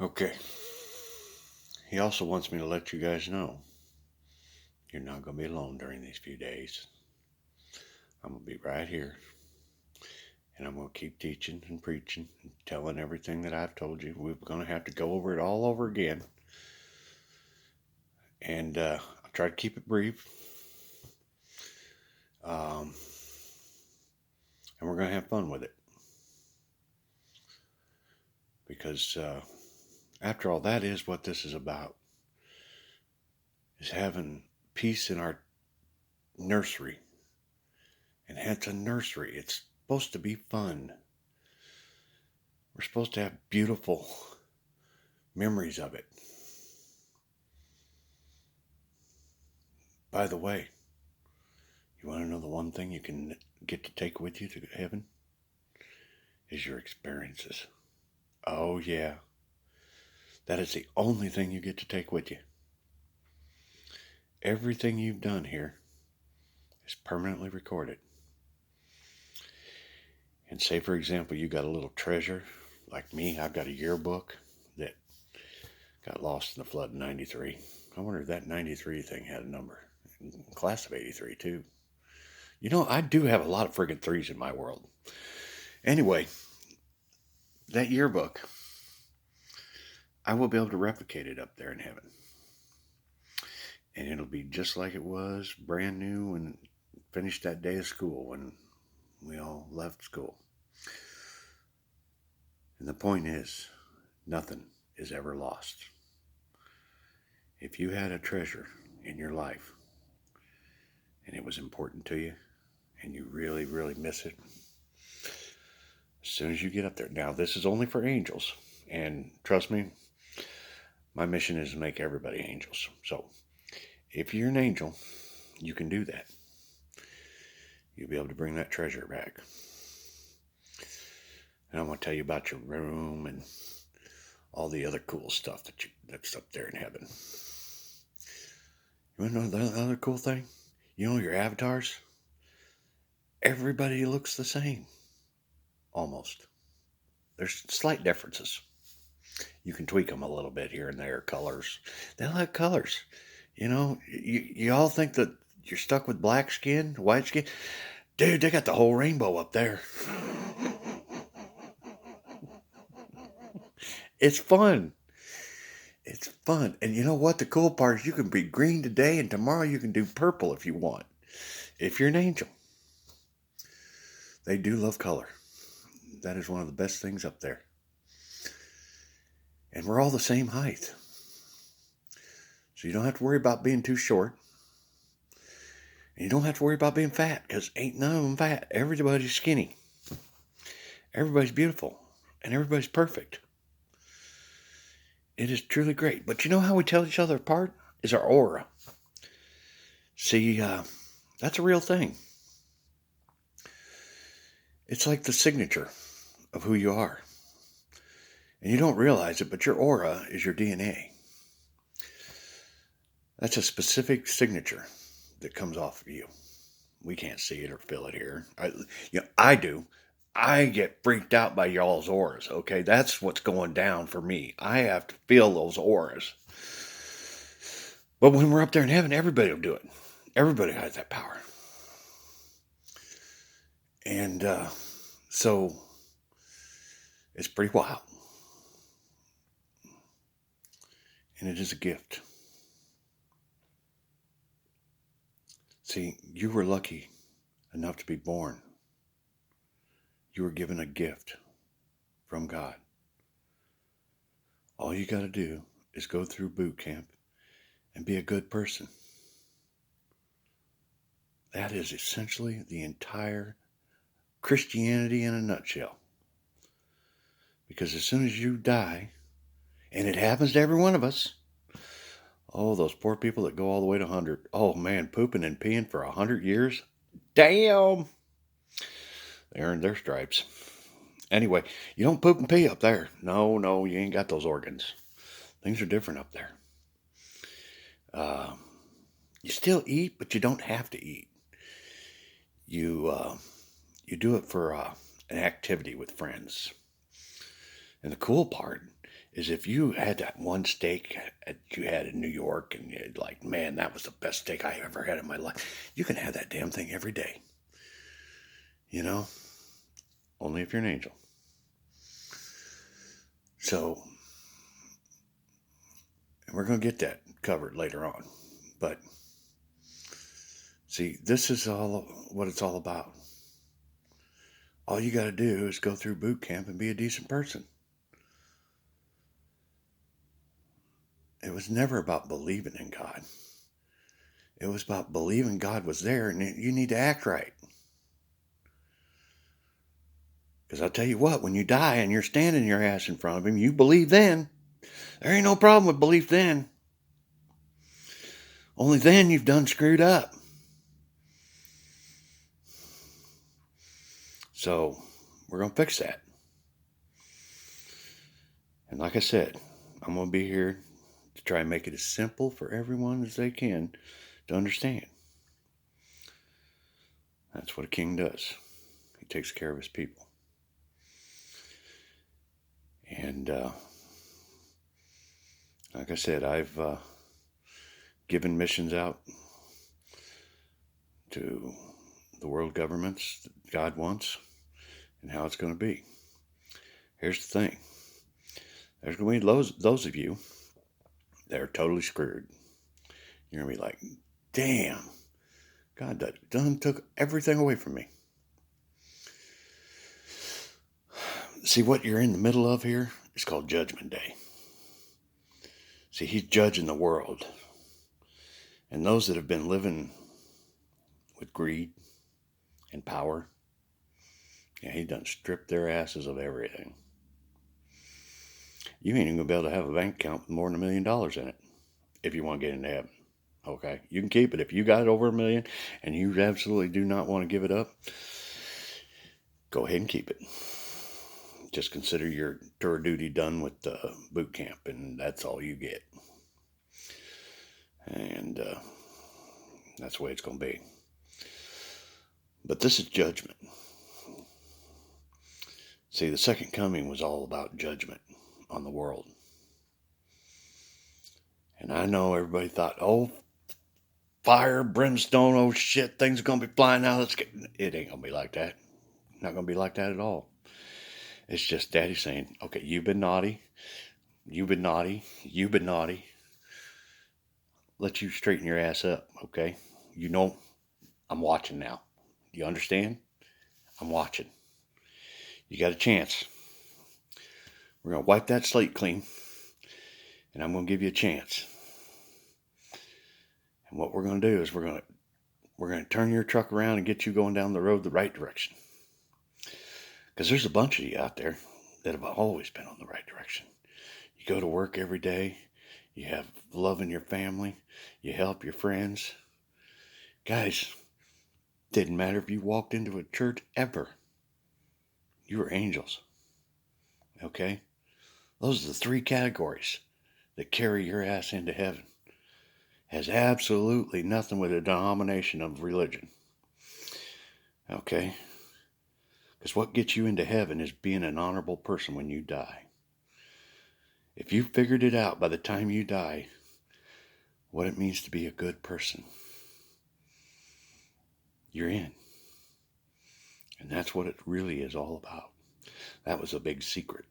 Okay. He also wants me to let you guys know you're not going to be alone during these few days. I'm going to be right here, and I'm going to keep teaching and preaching and telling everything that I've told you. We're going to have to go over it all over again. And I'll try to keep it brief. Um, and we're going to have fun with it. Because after all, that is what this is about. Is having peace in our nursery. And it's a nursery. It's supposed to be fun. We're supposed to have beautiful memories of it. By the way, you want to know the one thing you can get to take with you to heaven? Is your experiences. Oh, yeah. That is the only thing you get to take with you. Everything you've done here is permanently recorded. And say, for example, you got a little treasure. Like me, I've got a yearbook that got lost in the flood in 93. I wonder if that 93 thing had a number. Class of 83, too. You know, I do have a lot of friggin' threes in my world. Anyway, that yearbook, I will be able to replicate it up there in heaven. And it'll be just like it was, brand new, and finished that day of school when we all left school. And the point is, nothing is ever lost. If you had a treasure in your life and it was important to you and you really, really miss it, as soon as you get up there. Now, this is only for angels. And trust me, my mission is to make everybody angels. So if you're an angel, you can do that. You'll be able to bring that treasure back. And I'm going to tell you about your room and all the other cool stuff that's up there in heaven. You want to know the other cool thing? You know your avatars? Everybody looks the same. Almost. There's slight differences. You can tweak them a little bit here and there, colors. They like colors. You know, you all think that you're stuck with black skin, white skin. Dude, they got the whole rainbow up there. It's fun. It's fun. And you know what? The cool part is you can be green today and tomorrow you can do purple if you want. If you're an angel. They do love color. That is one of the best things up there. And we're all the same height. So you don't have to worry about being too short. And you don't have to worry about being fat, because ain't none of them fat. Everybody's skinny. Everybody's beautiful. And everybody's perfect. It is truly great. But you know how we tell each other apart? Is our aura. See, that's a real thing. It's like the signature of who you are. And you don't realize it, but your aura is your DNA. That's a specific signature that comes off of you. We can't see it or feel it here. I do. I get freaked out by y'all's auras, okay? That's what's going down for me. I have to feel those auras. But when we're up there in heaven, everybody will do it. Everybody has that power. And so it's pretty wild. And it is a gift. See, you were lucky enough to be born. You were given a gift from God. All you got to do is go through boot camp and be a good person. That is essentially the entire Christianity in a nutshell. Because as soon as you die, and it happens to every one of us, oh, those poor people that go all the way to 100. Oh, man, pooping and peeing for 100 years? Damn! They earned their stripes. Anyway, you don't poop and pee up there. No, you ain't got those organs. Things are different up there. You still eat, but you don't have to eat. You do it for an activity with friends. And the cool part is if you had that one steak that you had in New York and you're like, man, that was the best steak I ever had in my life. You can have that damn thing every day. You know? Only if you're an angel. So, we're going to get that covered later on. But, see, this is all what it's all about. All you got to do is go through boot camp and be a decent person. It was never about believing in God. It was about believing God was there and you need to act right. Because I'll tell you what, when you die and you're standing your ass in front of him, you believe then. There ain't no problem with belief then. Only then you've done screwed up. So we're going to fix that. And like I said, I'm going to be here to try and make it as simple for everyone as they can to understand. That's what a king does. He takes care of his people. And like I said, I've given missions out to the world governments that God wants and how it's going to be. Here's the thing. There's going to be those of you that are totally screwed. You're going to be like, damn, God done took everything away from me. See, what you're in the middle of here is called Judgment Day. See, he's judging the world. And those that have been living with greed and power, yeah, he done stripped their asses of everything. You ain't even going to be able to have a bank account with more than $1 million in it if you want to get into heaven. Okay? You can keep it. If you got it over $1 million and you absolutely do not want to give it up, go ahead and keep it. Just consider your tour duty done with boot camp, and that's all you get. And that's the way it's going to be. But this is judgment. See, the second coming was all about judgment on the world. And I know everybody thought, oh, fire, brimstone, oh shit, things are going to be flying out. It ain't going to be like that. Not going to be like that at all. It's just Daddy saying, okay, you've been naughty. You've been naughty. You've been naughty. Let you straighten your ass up, okay? You know, I'm watching now. You understand? I'm watching. You got a chance. We're going to wipe that slate clean. And I'm going to give you a chance. And what we're going to do is we're going to turn your truck around and get you going down the road the right direction. Because there's a bunch of you out there that have always been on the right direction. You go to work every day. You have love in your family. You help your friends. Guys, didn't matter if you walked into a church ever. You were angels. Okay? Those are the 3 categories that carry your ass into heaven. Has absolutely nothing with a denomination of religion. Okay? Because what gets you into heaven is being an honorable person when you die. If you figured it out by the time you die, what it means to be a good person, you're in. And that's what it really is all about. That was a big secret.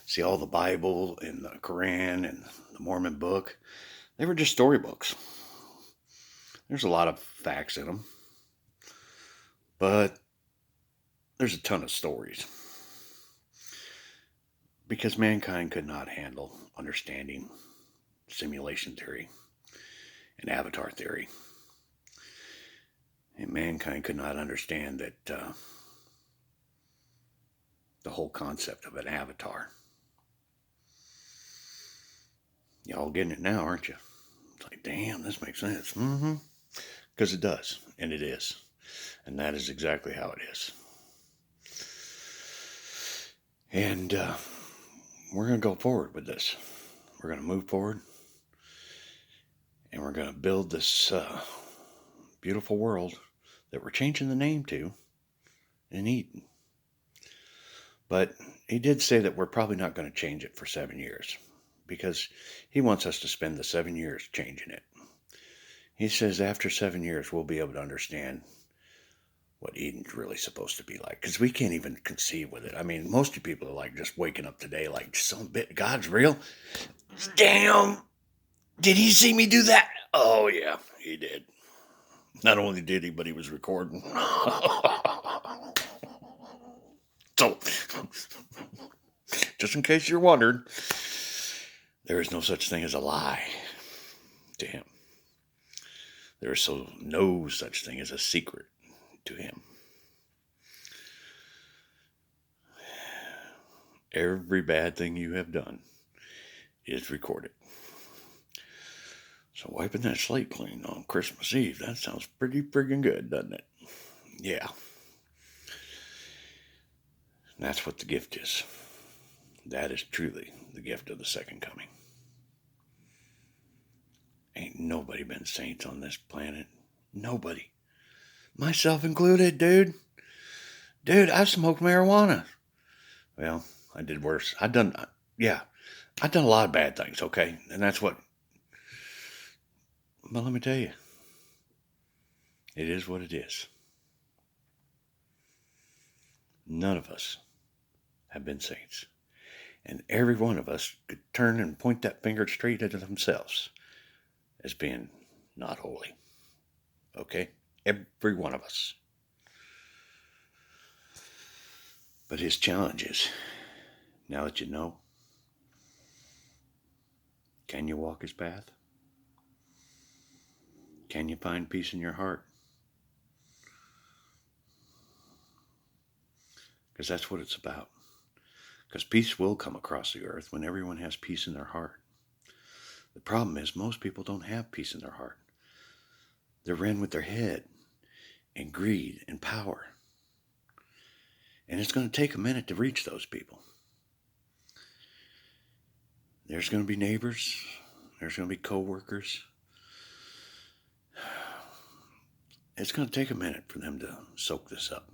See, all the Bible and the Quran and the Mormon book, they were just storybooks. There's a lot of facts in them, but there's a ton of stories. Because mankind could not handle understanding simulation theory and avatar theory. And mankind could not understand that the whole concept of an avatar. Y'all getting it now, aren't you? It's like, damn, this makes sense. Mm-hmm. Because it does, and it is. And that is exactly how it is. And we're going to go forward with this. We're going to move forward. And we're going to build this beautiful world that we're changing the name to in Eden. But he did say that we're probably not going to change it for 7 years because he wants us to spend the 7 years changing it. He says after 7 years, we'll be able to understand what Eden's really supposed to be like, because we can't even conceive with it. I mean, most of people are like just waking up today like, some bit God's real. Damn, did he see me do that? Oh yeah, he did. Not only did he, but he was recording. So, just in case you're wondering, there is no such thing as a lie to him. There is no such thing as a secret to him. Every bad thing you have done is recorded. So wiping that slate clean on Christmas Eve, that sounds pretty friggin' good, doesn't it? Yeah. And that's what the gift is. That is truly the gift of the second coming. Ain't nobody been saints on this planet. Nobody. Myself included, dude. Dude, I've smoked marijuana. Well, I did worse. I've done a lot of bad things, okay? And that's what, but let me tell you, it is what it is. None of us have been saints. And every one of us could turn and point that finger straight at themselves as being not holy. Okay? Every one of us. But his challenge is, now that you know, can you walk his path? Can you find peace in your heart? Because that's what it's about. Because peace will come across the earth when everyone has peace in their heart. The problem is most people don't have peace in their heart. They're ran with their head and greed and power. And it's going to take a minute to reach those people. There's going to be neighbors. There's going to be co-workers. It's going to take a minute for them to soak this up.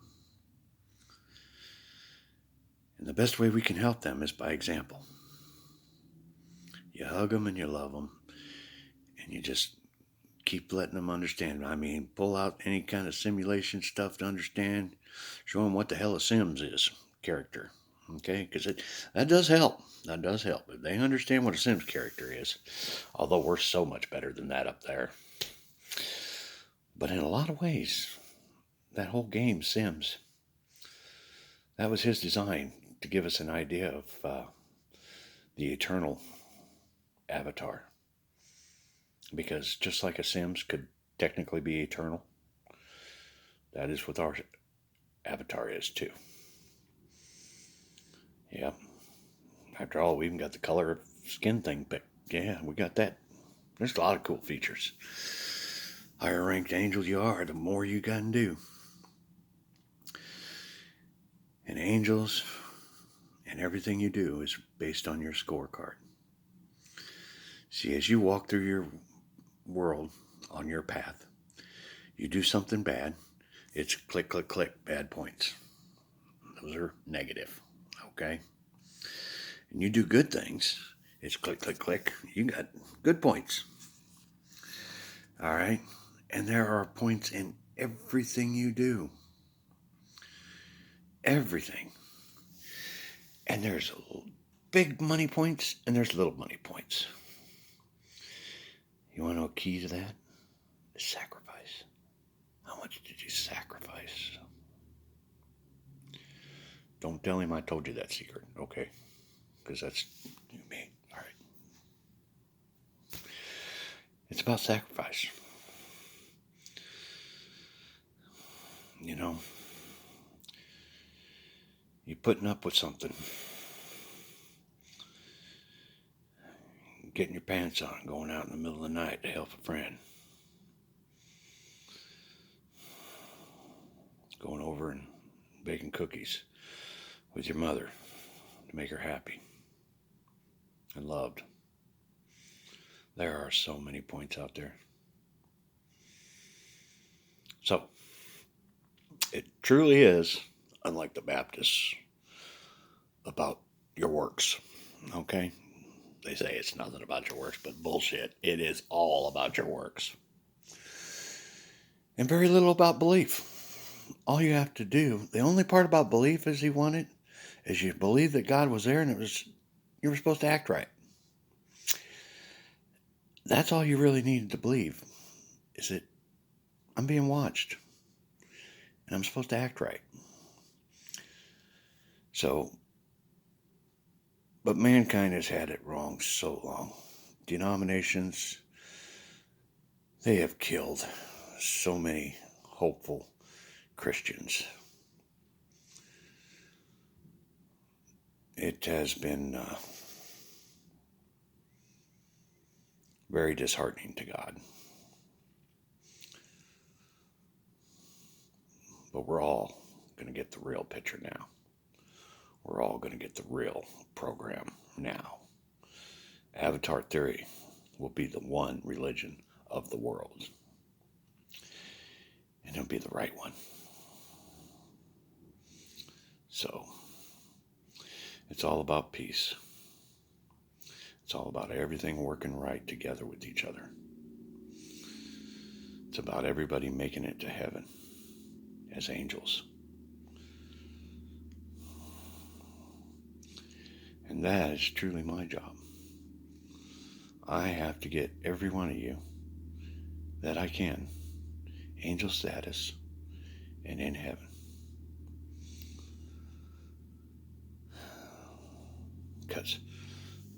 And the best way we can help them is by example. You hug them and you love them. And you just keep letting them understand. I mean, pull out any kind of simulation stuff to understand. Show them what the hell a Sims is character. Okay? Because that does help. That does help. If they understand what a Sims character is. Although we're so much better than that up there. But in a lot of ways, that whole game, Sims, that was his design to give us an idea of the eternal avatar. Because just like a Sims could technically be eternal, that is what our avatar is too. Yeah. After all, we even got the color of skin thing picked. Yeah, we got that. There's a lot of cool features. Higher ranked angel you are, the more you can do. And angels and everything you do is based on your scorecard. See, as you walk through your world on your path, you do something bad, it's click, click, click, bad points. Those are negative, okay? And you do good things, it's click, click, click, you got good points. All right? And there are points in everything you do. Everything. And there's big money points and there's little money points. You want to know a key to that? Sacrifice. How much did you sacrifice? Don't tell him I told you that secret, okay? Because that's me. All right. It's about sacrifice. You know, you're putting up with something. Getting your pants on, going out in the middle of the night to help a friend. Going over and baking cookies with your mother to make her happy and loved. There are so many points out there. So, it truly is, unlike the Baptists about your works. Okay? They say it's nothing about your works, but bullshit. It is all about your works. And very little about belief. All you have to do, the only part about belief is he wanted, is you believe that God was there and you were supposed to act right. That's all you really needed to believe, is that I'm being watched and I'm supposed to act right. So, but mankind has had it wrong so long. Denominations, they have killed so many hopeful Christians. It has been very disheartening to God. But we're all going to get the real picture now. We're all going to get the real program now. Avatar theory will be the one religion of the world. And it'll be the right one. So, it's all about peace. It's all about everything working right together with each other. It's about everybody making it to heaven as angels. And that is truly my job. I have to get every one of you that I can angel status and in heaven. Because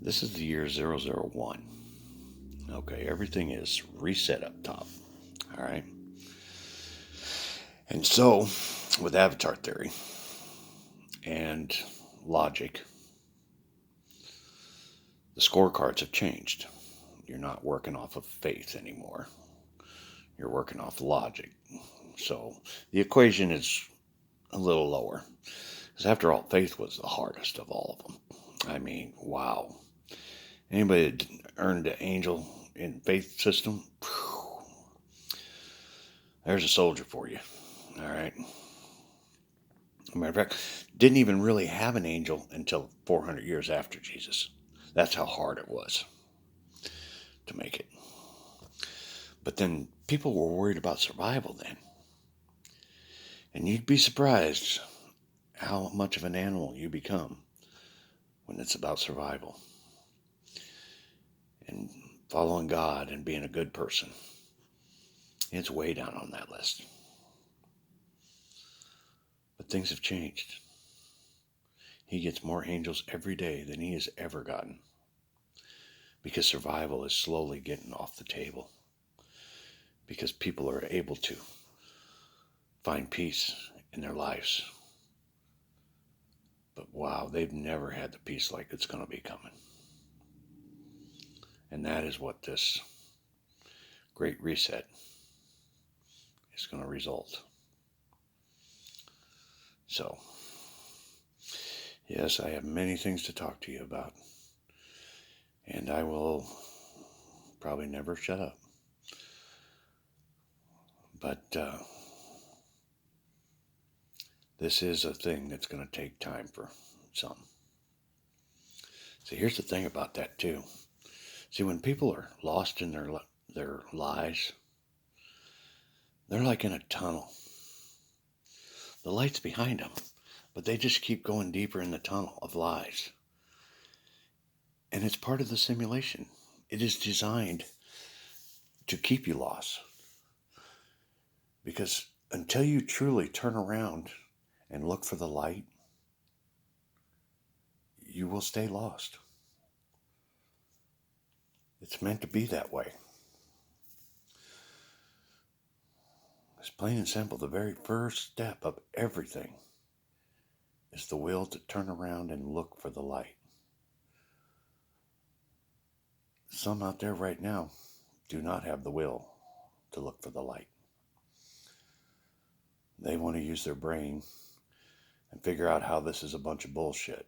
this is the year 001. Okay, everything is reset up top. All right. And so, with avatar theory and logic, the scorecards have changed. You're not working off of faith anymore. You're working off logic. So the equation is a little lower. Because after all, faith was the hardest of all of them. I mean, wow. Anybody that earned an angel in faith system, whew, there's a soldier for you. All right. As a matter of fact, didn't even really have an angel until 400 years after Jesus. That's how hard it was to make it. But then people were worried about survival then. And you'd be surprised how much of an animal you become when it's about survival. And following God and being a good person. It's way down on that list. But things have changed. He gets more angels every day than he has ever gotten. Because survival is slowly getting off the table. Because people are able to find peace in their lives. But wow, they've never had the peace like it's going to be coming. And that is what this great reset is going to result. So, yes, I have many things to talk to you about. And I will probably never shut up. But this is a thing that's going to take time for some. See, here's the thing about that too. See, when people are lost in their lies, they're like in a tunnel. The light's behind them, but they just keep going deeper in the tunnel of lies. And it's part of the simulation. It is designed to keep you lost. Because until you truly turn around and look for the light, you will stay lost. It's meant to be that way. It's plain and simple. The very first step of everything is the will to turn around and look for the light. Some out there right now do not have the will to look for the light. They want to use their brain and figure out how this is a bunch of bullshit.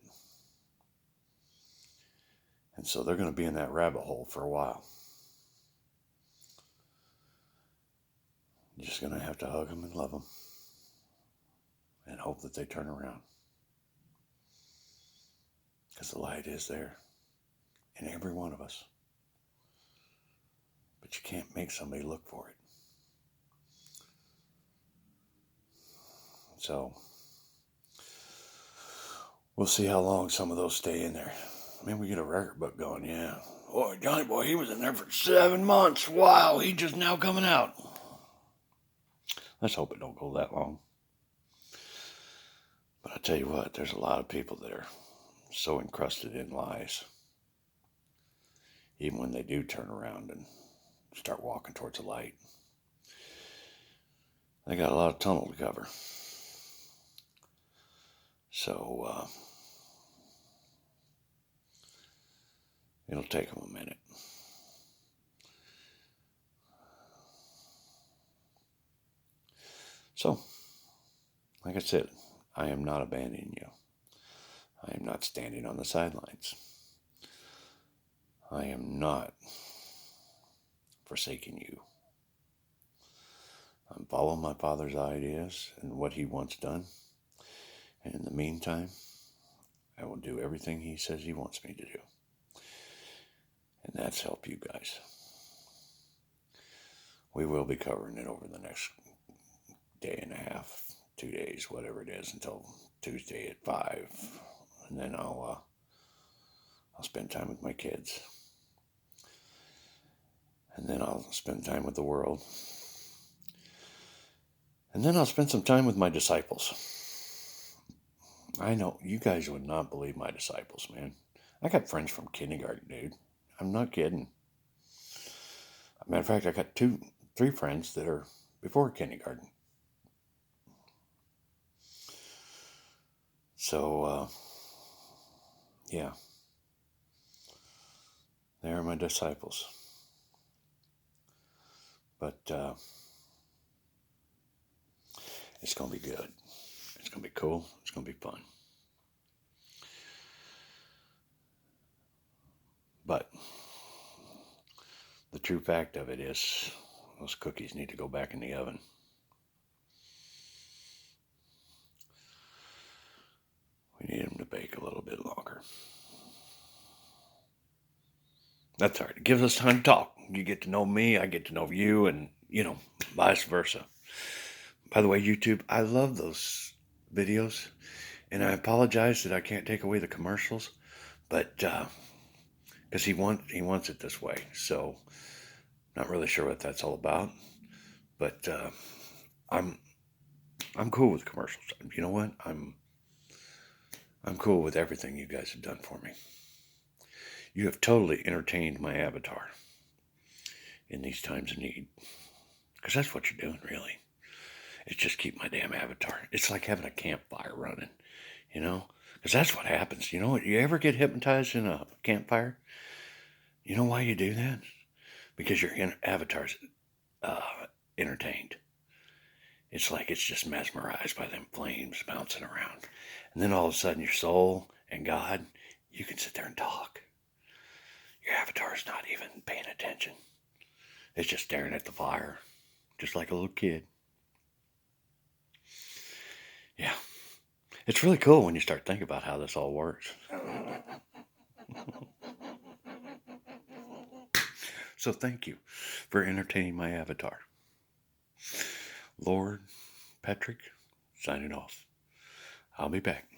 And so they're going to be in that rabbit hole for a while. You're just going to have to hug them and love them and hope that they turn around. Because the light is there in every one of us. But you can't make somebody look for it. So we'll see how long some of those stay in there. Maybe we get a record book going, yeah. Boy, Johnny Boy, he was in there for 7 months. Wow, he just now coming out. Let's hope it don't go that long. But I tell you what, there's a lot of people that are so encrusted in lies. Even when they do turn around and start walking towards the light, they got a lot of tunnel to cover. So it'll take them a minute. So, like I said, I am not abandoning you. I am not standing on the sidelines. I am not forsaking you. I'm following my Father's ideas and what He wants done. And in the meantime, I will do everything He says He wants me to do. And that's help you guys. We will be covering it over the next day and a half, 2 days, whatever it is, until Tuesday at 5. And then I'll spend time with my kids. And then I'll spend time with the world. And then I'll spend some time with my disciples. I know you guys would not believe my disciples, man. I got friends from kindergarten, dude. I'm not kidding. Matter of fact, I got 3 friends that are before kindergarten. So, yeah. They are my disciples. But it's going to be good. It's going to be cool. It's going to be fun. But the true fact of it is those cookies need to go back in the oven. We need them to bake a little bit longer. That's all right. It gives us time to talk. You get to know me, I get to know you, and, vice versa. By the way, YouTube, I love those videos, and I apologize that I can't take away the commercials, but because he wants it this way. So, not really sure what that's all about, but I'm cool with commercials. You know what? I'm cool with everything you guys have done for me. You have totally entertained my avatar in these times of need. Because that's what you're doing, really. It's just keep my damn avatar. It's like having a campfire running, Because that's what happens. You ever get hypnotized in a campfire? You know why you do that? Because your avatar's entertained. It's like it's just mesmerized by them flames bouncing around. And then all of a sudden your soul and God, you can sit there and talk. Your avatar's not even paying attention. It's just staring at the fire, just like a little kid. Yeah. It's really cool when you start thinking about how this all works. So thank you for entertaining my avatar. Lord Patrick, signing off. I'll be back.